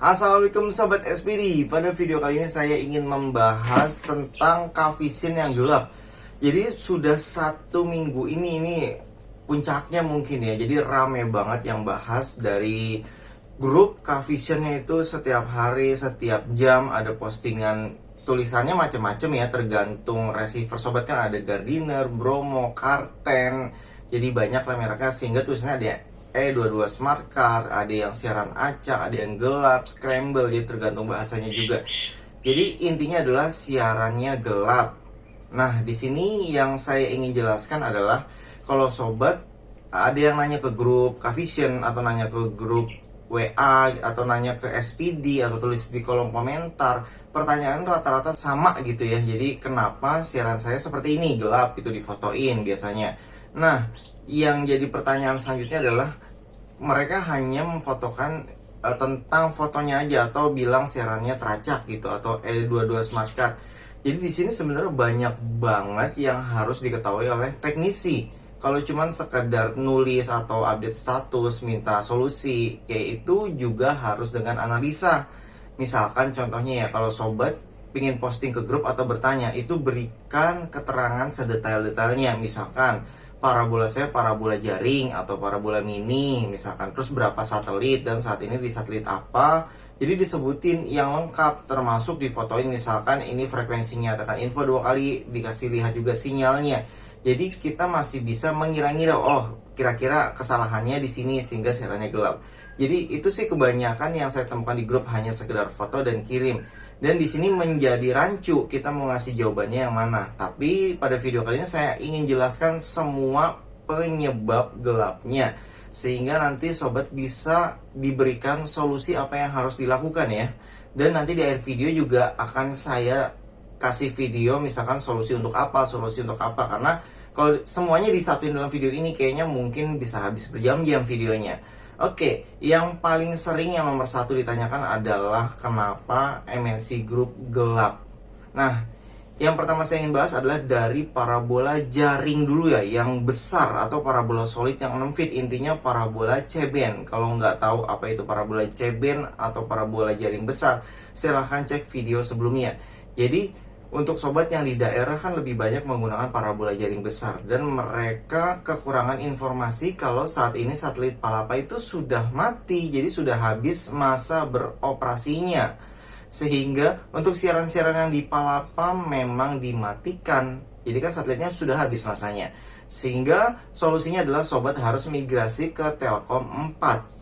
Assalamualaikum Sobat SPD. Pada video kali ini saya ingin membahas tentang Cavision yang gelap. Jadi sudah 1 minggu ini puncaknya mungkin ya. Jadi rame banget yang bahas dari grup Cavisionnya itu setiap hari, setiap jam ada postingan tulisannya macam-macam ya, tergantung receiver sobat kan ada Gardiner, Bromo, Karten. Jadi banyak lah mereka sehingga tulisannya ada E22 Smart Card, ada yang siaran acak, ada yang gelap, scramble, jadi tergantung bahasanya juga. Jadi intinya adalah siarannya gelap. Nah, di sini yang saya ingin jelaskan adalah kalau sobat ada yang nanya ke grup Cavision atau nanya ke grup WA atau nanya ke SPD atau tulis di kolom komentar, pertanyaan rata-rata sama gitu ya. Jadi kenapa siaran saya seperti ini, gelap gitu, difotoin biasanya. Nah, yang jadi pertanyaan selanjutnya adalah mereka hanya memfotokan tentang fotonya aja atau bilang siarannya teracak gitu atau E22 Smart Card. Jadi di sini sebenarnya banyak banget yang harus diketahui oleh teknisi. Kalau cuman sekedar nulis atau update status, minta solusi, yaitu juga harus dengan analisa. Misalkan contohnya ya, kalau sobat pingin posting ke grup atau bertanya, itu berikan keterangan sedetail-detailnya. Misalkan parabola saya parabola jaring atau parabola mini misalkan, terus berapa satelit dan saat ini di satelit apa. Jadi disebutin yang lengkap, termasuk difotoin misalkan ini frekuensinya, tekan info 2 kali, dikasih lihat juga sinyalnya. Jadi kita masih bisa mengira-ngira, oh kira-kira kesalahannya di sini sehingga siarannya gelap. Jadi itu sih kebanyakan yang saya temukan di grup, hanya sekedar foto dan kirim. Dan di sini menjadi rancu, kita mau ngasih jawabannya yang mana. Tapi pada video kali ini saya ingin jelaskan semua penyebab gelapnya, sehingga nanti sobat bisa diberikan solusi apa yang harus dilakukan ya. Dan nanti di akhir video juga akan saya kasih video misalkan solusi untuk apa, karena kalau semuanya disatuin dalam video ini kayaknya mungkin bisa habis berjam-jam videonya. Oke, yang paling sering yang nomor 1 ditanyakan adalah kenapa MNC Group gelap. Nah, yang pertama saya ingin bahas adalah dari parabola jaring dulu ya, yang besar atau parabola solid yang 6 feet, intinya parabola C-band. Kalau nggak tahu apa itu parabola C-band atau parabola jaring besar, silahkan cek video sebelumnya. Jadi untuk sobat yang di daerah kan lebih banyak menggunakan parabola jaring besar, dan mereka kekurangan informasi kalau saat ini satelit Palapa itu sudah mati, jadi sudah habis masa beroperasinya. Sehingga untuk siaran-siaran yang di Palapa memang dimatikan. Jadi kan satelitnya sudah habis masanya. Sehingga solusinya adalah sobat harus migrasi ke Telkom 4.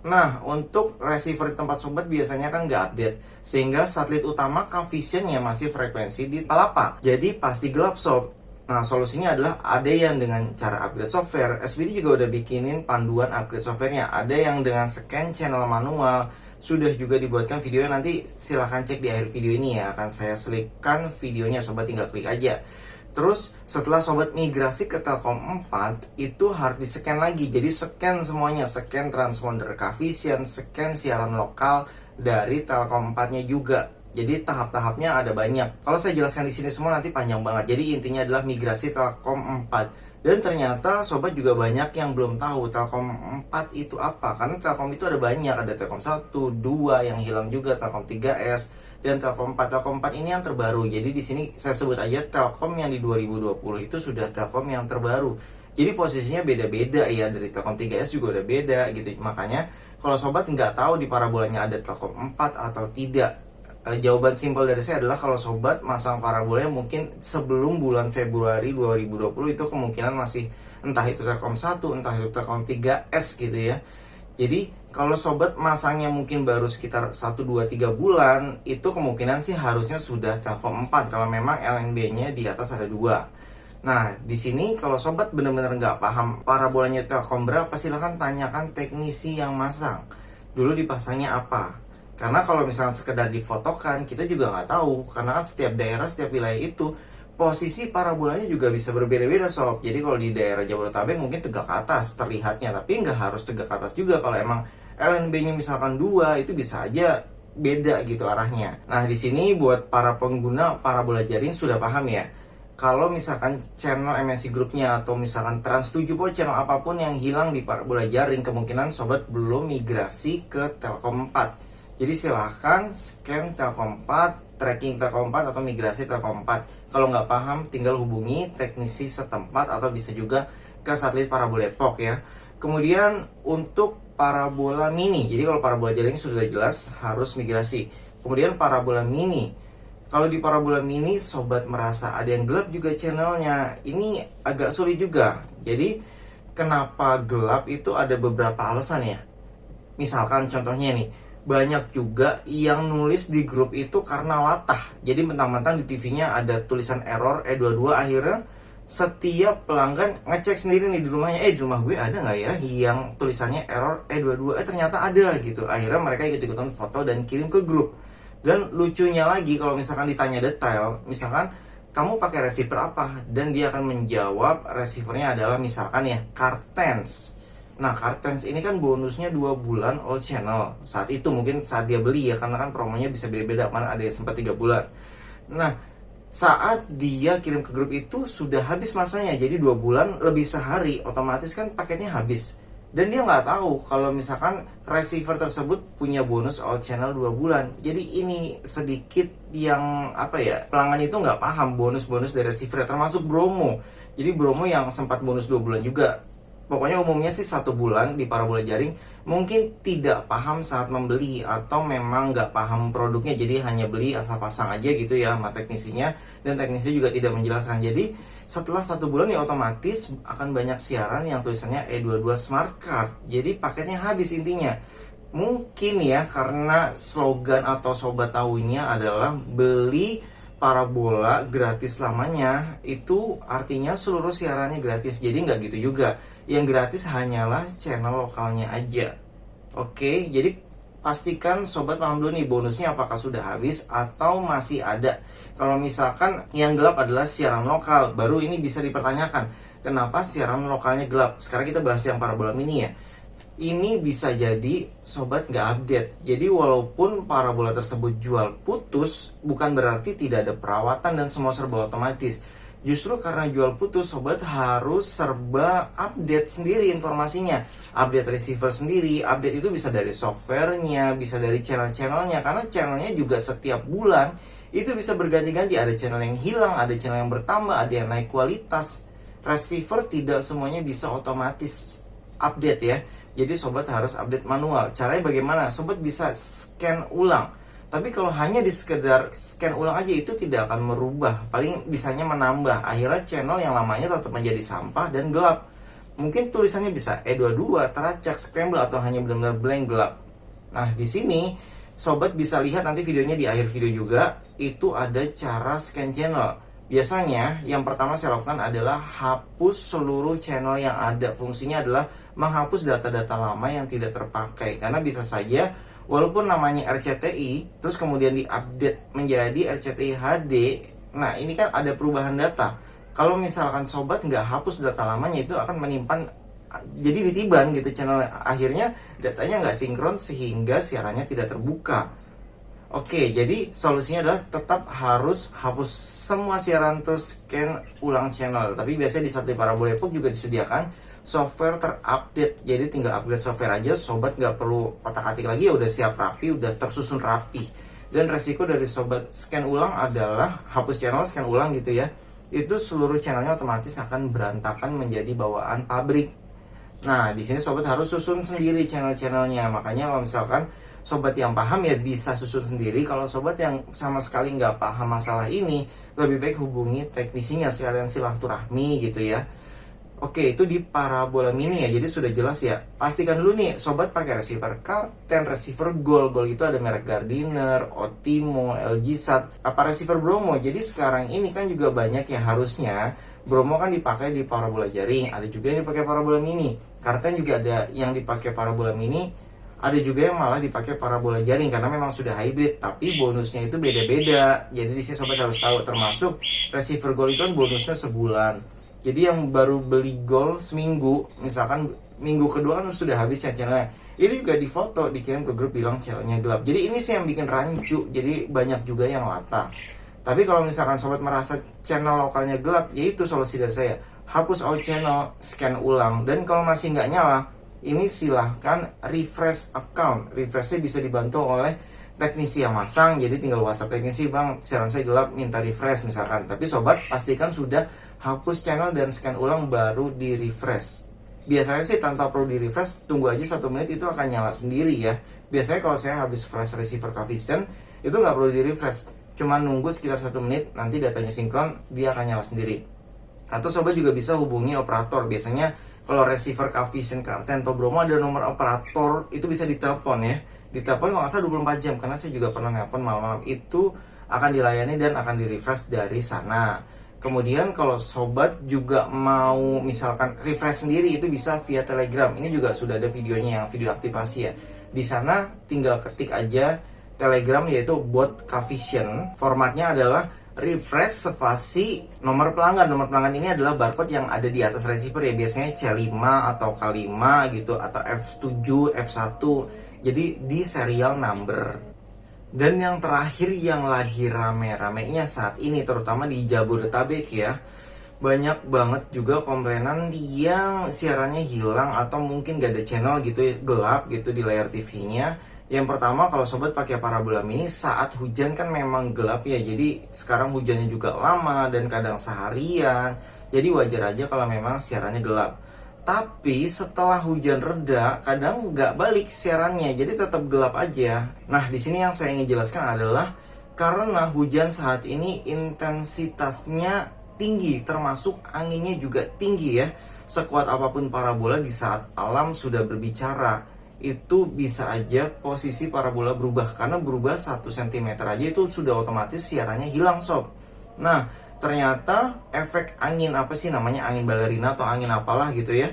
Nah, untuk receiver di tempat sobat biasanya kan nggak update, sehingga satelit utama Cavision ya masih frekuensi di Palapa. Jadi pasti gelap sob. Nah, solusinya adalah ada yang dengan cara upgrade software. SPD juga udah bikinin panduan upgrade softwarenya. Ada yang dengan scan channel manual. Sudah juga dibuatkan videonya, nanti silahkan cek di akhir video ini ya. Akan saya selipkan videonya, sobat tinggal klik aja. Terus setelah sobat migrasi ke Telkom 4, itu harus di-scan lagi. Jadi scan semuanya, scan transponder Cavision, scan siaran lokal dari Telkom 4-nya juga. Jadi tahap-tahapnya ada banyak. Kalau saya jelaskan di sini semua nanti panjang banget. Jadi intinya adalah migrasi Telkom 4. Dan ternyata sobat juga banyak yang belum tahu Telkom 4 itu apa. Karena Telkom itu ada banyak, ada Telkom 1, 2 yang hilang juga, Telkom 3S dan Telkom 4. Telkom 4 ini yang terbaru. Jadi di sini saya sebut aja Telkom yang di 2020 itu sudah Telkom yang terbaru. Jadi posisinya beda-beda ya, dari Telkom 3S juga udah beda gitu. Makanya kalau sobat nggak tahu di parabolanya ada Telkom 4 atau tidak, jawaban simpel dari saya adalah kalau sobat masang parabolanya mungkin sebelum bulan Februari 2020 itu kemungkinan masih entah itu Telkom 1, entah itu Telkom 3S gitu ya. Jadi kalau sobat masangnya mungkin baru sekitar 1, 2, 3 bulan, itu kemungkinan sih harusnya sudah Telkom 4 kalau memang LNB-nya di atas ada 2. Nah, di sini kalau sobat benar-benar nggak paham parabolanya Telkom berapa, silahkan tanyakan teknisi yang masang. Dulu dipasangnya apa? Karena kalau misalnya sekedar difotokan, kita juga nggak tahu. Karena kan setiap daerah, setiap wilayah itu posisi parabolanya juga bisa berbeda-beda sob. Jadi kalau di daerah Jabodetabek mungkin tegak ke atas terlihatnya, tapi nggak harus tegak ke atas juga. Kalau emang LNB-nya misalkan 2, itu bisa aja beda gitu arahnya. Nah, di sini buat para pengguna parabola jaring sudah paham ya. Kalau misalkan channel MNC Group-nya atau misalkan Trans7 channel apapun yang hilang di parabola jaring, kemungkinan sobat belum migrasi ke Telkom 4. Jadi silahkan scan Telkomsel, tracking Telkomsel atau migrasi Telkomsel. Kalau nggak paham tinggal hubungi teknisi setempat atau bisa juga ke satelit parabola Depok ya. Kemudian untuk parabola mini, jadi kalau parabola jaring sudah jelas harus migrasi. Kemudian parabola mini, kalau di parabola mini sobat merasa ada yang gelap juga channelnya, ini agak sulit juga. Jadi kenapa gelap itu ada beberapa alasan ya. Misalkan contohnya nih, banyak juga yang nulis di grup itu karena latah. Jadi mentang-mentang di TV-nya ada tulisan error E22, akhirnya setiap pelanggan ngecek sendiri nih di rumahnya, di rumah gue ada nggak ya yang tulisannya error E22, ternyata ada gitu. Akhirnya mereka ikut-ikutan foto dan kirim ke grup. Dan lucunya lagi kalau misalkan ditanya detail, misalkan kamu pakai receiver apa, dan dia akan menjawab receivernya adalah misalkan ya Kartens. Nah, Kartens ini kan bonusnya 2 bulan all channel. Saat itu mungkin saat dia beli ya, karena kan promonya bisa beda-beda, mana ada yang sempat 3 bulan. Nah, saat dia kirim ke grup itu sudah habis masanya, jadi 2 bulan lebih sehari, otomatis kan paketnya habis. Dan dia nggak tahu kalau misalkan receiver tersebut punya bonus all channel 2 bulan. Jadi ini sedikit yang pelanggan itu nggak paham bonus-bonus dari receiver, termasuk Bromo. Jadi Bromo yang sempat bonus 2 bulan juga. Pokoknya umumnya sih 1 bulan di parabola jaring. Mungkin tidak paham saat membeli, atau memang nggak paham produknya, jadi hanya beli asal pasang aja gitu ya sama teknisinya. Dan teknisinya juga tidak menjelaskan. Jadi setelah 1 bulan ya otomatis akan banyak siaran yang tulisannya E22 Smart Card. Jadi paketnya habis intinya. Mungkin ya karena slogan atau sobat tahunya adalah beli parabola gratis selamanya, itu artinya seluruh siarannya gratis. Jadi nggak gitu juga. Yang gratis hanyalah channel lokalnya aja. Oke, jadi pastikan sobat paham dulu nih bonusnya apakah sudah habis atau masih ada. Kalau misalkan yang gelap adalah siaran lokal, baru ini bisa dipertanyakan, kenapa siaran lokalnya gelap? Sekarang kita bahas yang parabola mini ya. Ini bisa jadi sobat nggak update. Jadi walaupun parabola tersebut jual putus, bukan berarti tidak ada perawatan dan semua serba otomatis. Justru karena jual putus, sobat harus serba update sendiri informasinya. Update receiver sendiri, update itu bisa dari softwarenya, bisa dari channel-channelnya. Karena channelnya juga setiap bulan itu bisa berganti-ganti. Ada channel yang hilang, ada channel yang bertambah, ada yang naik kualitas. Receiver tidak semuanya bisa otomatis update ya. Jadi sobat harus update manual. Caranya bagaimana? Sobat bisa scan ulang. Tapi kalau hanya di sekedar scan ulang aja itu tidak akan merubah. Paling bisanya menambah. Akhirnya channel yang lamanya tetap menjadi sampah dan gelap. Mungkin tulisannya bisa E22, teracak, scramble, atau hanya benar-benar blank gelap. Nah, di sini sobat bisa lihat nanti videonya di akhir video juga. Itu ada cara scan channel. Biasanya yang pertama saya lakukan adalah hapus seluruh channel yang ada. Fungsinya adalah menghapus data-data lama yang tidak terpakai. Karena bisa saja walaupun namanya RCTI, terus kemudian diupdate menjadi RCTI HD, nah ini kan ada perubahan data. Kalau misalkan sobat nggak hapus data lamanya, itu akan menyimpan, jadi ditiban gitu channel. Akhirnya datanya nggak sinkron sehingga siarannya tidak terbuka. Oke, jadi solusinya adalah tetap harus hapus semua siaran terus scan ulang channel. Tapi biasanya di satelit parabola Depok juga disediakan software terupdate. Jadi tinggal upgrade software aja, sobat nggak perlu otak-atik lagi, ya udah siap rapi, udah tersusun rapi. Dan resiko dari sobat scan ulang adalah hapus channel, scan ulang gitu ya. Itu seluruh channelnya otomatis akan berantakan menjadi bawaan pabrik. Nah, di sini sobat harus susun sendiri channel-channelnya. Makanya kalau misalkan sobat yang paham ya bisa susun sendiri. Kalau sobat yang sama sekali nggak paham masalah ini, lebih baik hubungi teknisinya sekalian silaturahmi gitu ya. Oke, itu di parabola mini ya, jadi sudah jelas ya. Pastikan dulu nih, sobat pakai receiver Karten, receiver Gold itu ada merek Gardiner, Otimo, LG Sat, apa receiver Bromo. Jadi sekarang ini kan juga banyak yang harusnya Bromo kan dipakai di parabola jaring, ada juga yang dipakai parabola mini. Karten juga ada yang dipakai parabola mini, ada juga yang malah dipakai parabola jaring karena memang sudah hybrid, tapi bonusnya itu beda-beda. Jadi di sini sobat harus tahu, termasuk receiver Gold itu kan bonusnya sebulan. Jadi yang baru beli Gold seminggu, misalkan minggu kedua kan sudah habis channelnya. Ini juga difoto, dikirim ke grup bilang channelnya gelap. Jadi ini sih yang bikin rancu, jadi banyak juga yang latah. Tapi kalau misalkan sobat merasa channel lokalnya gelap, yaitu solusi dari saya. Hapus all channel, scan ulang. Dan kalau masih nggak nyala, ini silahkan refresh account. Refreshnya bisa dibantu oleh teknisi yang masang, jadi tinggal WhatsApp teknisi, bang siaran saya gelap minta refresh misalkan. Tapi sobat pastikan sudah hapus channel dan scan ulang baru di refresh. Biasanya sih tanpa perlu di refresh, tunggu aja 1 menit itu akan nyala sendiri ya. Biasanya kalau saya habis flash receiver Cavision itu nggak perlu di refresh, cuma nunggu sekitar 1 menit, nanti datanya sinkron, dia akan nyala sendiri. Atau sobat juga bisa hubungi operator. Biasanya kalau receiver Cavision Karten atau Bromo ada nomor operator, itu bisa ditelepon ya. Ditelepon kalau nggak salah 24 jam, karena saya juga pernah nelpon malam-malam, itu akan dilayani dan akan di refresh dari sana. Kemudian kalau sobat juga mau misalkan refresh sendiri, itu bisa via Telegram. Ini juga sudah ada videonya, yang video aktivasi ya. Di sana tinggal ketik aja Telegram, yaitu bot Cavision. Formatnya adalah refresh spasi nomor pelanggan. Nomor pelanggan ini adalah barcode yang ada di atas receiver ya, biasanya C5 atau K5 gitu, atau F7, F1. Jadi di serial number. Dan yang terakhir yang lagi rame-ramenya saat ini, terutama di Jabodetabek ya, banyak banget juga komplainan yang siarannya hilang atau mungkin gak ada channel gitu ya, gelap gitu di layar TV-nya. Yang pertama, kalau sobat pakai parabola mini saat hujan kan memang gelap ya. Jadi sekarang hujannya juga lama dan kadang seharian. Jadi wajar aja kalau memang siarannya gelap. Tapi setelah hujan reda, kadang nggak balik siarannya, jadi tetap gelap aja. Nah, di sini yang saya ingin jelaskan adalah karena hujan saat ini intensitasnya tinggi, termasuk anginnya juga tinggi ya. Sekuat apapun parabola di saat alam sudah berbicara, itu bisa aja posisi parabola berubah. Karena berubah 1 cm aja itu sudah otomatis siarannya hilang sob. Nah, ternyata efek angin, apa sih namanya, angin balerina atau angin apalah gitu ya,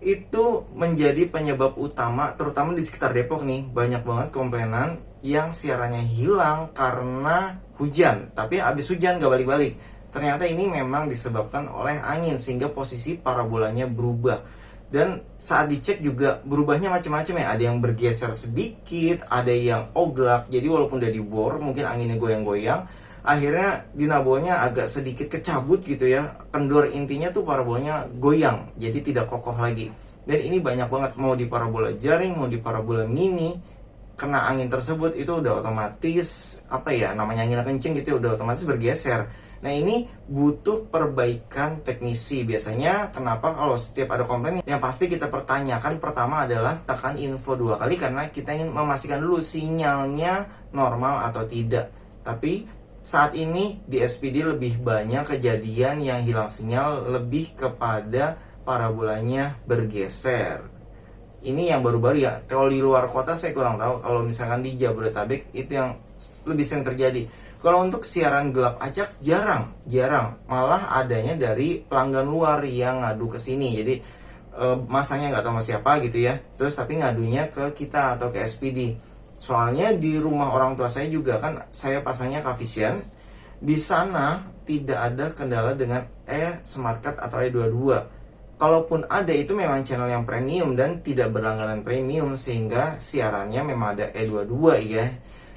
itu menjadi penyebab utama, terutama di sekitar Depok nih. Banyak banget komplainan yang siarannya hilang karena hujan, tapi habis hujan gak balik-balik. Ternyata ini memang disebabkan oleh angin, sehingga posisi parabolanya berubah. Dan saat dicek juga berubahnya macam-macam ya. Ada yang bergeser sedikit, ada yang oglak. Jadi walaupun udah dibor, mungkin anginnya goyang-goyang, akhirnya dinabolnya agak sedikit kecabut gitu ya. Kendor, intinya tuh parabolanya goyang, jadi tidak kokoh lagi. Dan ini banyak banget, mau di parabola jaring, mau di parabola mini, kena angin tersebut itu udah otomatis, apa ya namanya, angin kenceng gitu ya, udah otomatis bergeser. Nah, ini butuh perbaikan teknisi. Biasanya kenapa kalau setiap ada komplain, yang pasti kita pertanyakan pertama adalah tekan info 2 kali, karena kita ingin memastikan dulu sinyalnya normal atau tidak. Tapi saat ini di SPD lebih banyak kejadian yang hilang sinyal, lebih kepada parabolanya bergeser. Ini yang baru-baru ya. Kalau di luar kota saya kurang tahu. Kalau misalkan di Jabodetabek itu yang lebih sering terjadi. Kalau untuk siaran gelap acak jarang. Malah adanya dari pelanggan luar yang ngadu ke sini. Jadi masangnya nggak tahu sama siapa gitu ya. Terus tapi ngadunya ke kita atau ke SPD. Soalnya di rumah orang tua saya juga kan saya pasangnya Cavision. Di sana tidak ada kendala dengan Smartcard atau E22. Kalaupun ada, itu memang channel yang premium dan tidak berlangganan premium, sehingga siarannya memang ada E22 ya.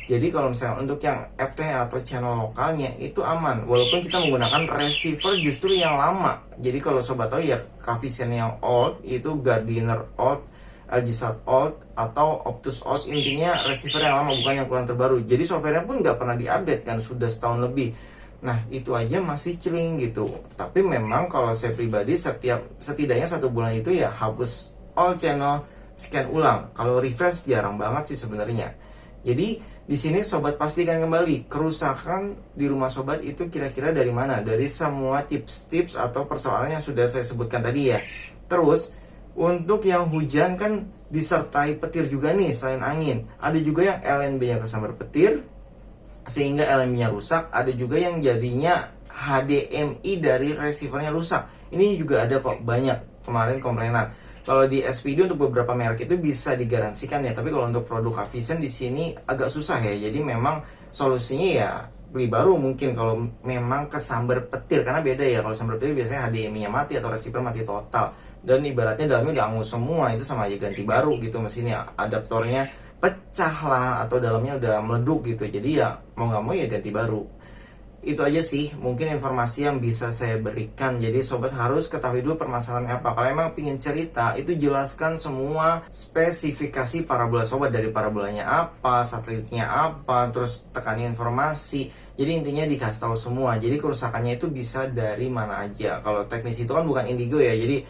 Jadi kalau misalnya untuk yang FTH atau channel lokalnya itu aman, walaupun kita menggunakan receiver justru yang lama. Jadi kalau sobat tahu ya, Cavision yang old itu Gardiner old, LG-Sat old, atau Optus old, intinya receiver yang lama, bukan yang keluaran terbaru. Jadi softwarenya pun nggak pernah diupdate kan, sudah setahun lebih. Nah, itu aja masih celing gitu. Tapi memang kalau saya pribadi setidaknya 1 bulan itu ya hapus all channel, scan ulang. Kalau refresh jarang banget sih sebenarnya. Jadi di sini sobat pastikan kembali kerusakan di rumah sobat itu kira-kira dari mana? Dari semua tips-tips atau persoalan yang sudah saya sebutkan tadi ya. Terus untuk yang hujan kan disertai petir juga nih selain angin. Ada juga yang LNB-nya kesambar petir sehingga LNB-nya rusak. Ada juga yang jadinya HDMI dari receivernya rusak. Ini juga ada kok, banyak kemarin komplainan. Kalau di SPD untuk beberapa merek itu bisa digaransikan ya, tapi kalau untuk produk Cavision di sini agak susah ya. Jadi memang solusinya ya beli baru mungkin kalau memang kesambar petir, karena beda ya. Kalau sambar petir biasanya HDMI-nya mati atau receiver mati total. Dan ibaratnya dalamnya diangus semua, itu sama aja ganti baru gitu mesinnya. Adaptornya pecah lah atau dalamnya udah meleduk gitu. Jadi ya mau nggak mau ya ganti baru. Itu aja sih mungkin informasi yang bisa saya berikan. Jadi sobat harus ketahui dulu permasalahannya apa. Kalau emang pingin cerita, itu jelaskan semua spesifikasi parabola sobat, dari parabolanya apa, satelitnya apa, terus tekanin informasi. Jadi intinya dikasih tahu semua. Jadi kerusakannya itu bisa dari mana aja. Kalau teknis itu kan bukan indigo ya, jadi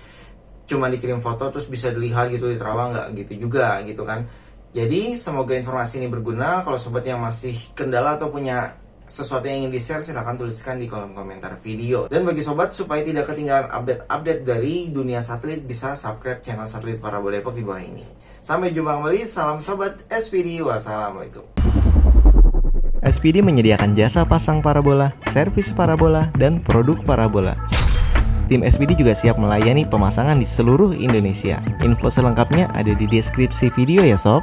cuma dikirim foto terus bisa dilihat gitu di Terawang, nggak gitu juga gitu kan. Jadi semoga informasi ini berguna. Kalau sobat yang masih kendala atau punya sesuatu yang ingin di-share, silahkan tuliskan di kolom komentar video. Dan bagi sobat supaya tidak ketinggalan update-update dari dunia satelit, bisa subscribe channel Satelit Parabola Depok di bawah ini. Sampai jumpa kembali, salam sobat SPD, wassalamualaikum. SPD menyediakan jasa pasang parabola, servis parabola, dan produk parabola. Tim SPD juga siap melayani pemasangan di seluruh Indonesia. Info selengkapnya ada di deskripsi video ya sob.